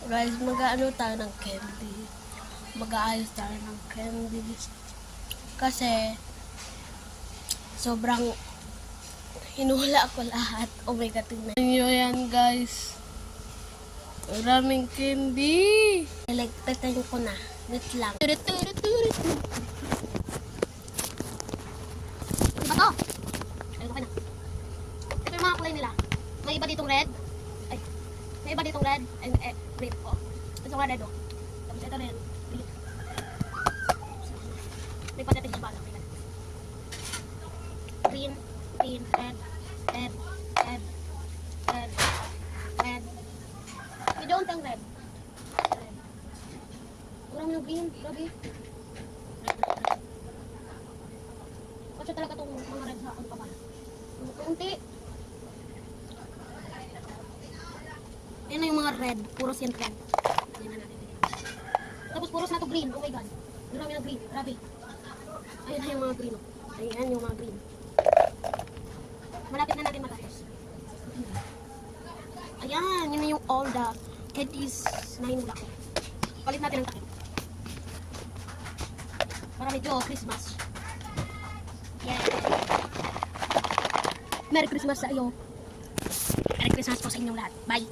Guys, mag-ano tayo ng candy. Mag-aayos tayo ng candy. Kasi, sobrang hinula ko lahat. Oh my God, tingnan nyo yan, guys. Maraming candy. Like, patayin ko na. Wait lang. Ano ba to? Ayun, okay na. Ito yung mga kulay nila. May iba ditong red. Ay, may iba ditong red. Red po. Ito nga red, oh. Tapos ito rin. May patatin sa bala. Green, green, red, red, red, red, red. We don't ang red. Red. Kurang yung green. Grabe. Kasi talaga itong mga red sa ano pa ba? Kunti. Yan na yung mga red. Puros yan red. Yan na natin. Tapos puros na to green. Oh my God. Marami na green. Grabe. Ayan na yung mga green. Ayan yung mga green. Malapit na natin matapos. Ayan. Yun na yung all the candies na hinula ko. Palit natin ang takip. Para medyo Christmas. Yeah. Merry Christmas sa iyo. Merry Christmas po sa inyong lahat. Bye.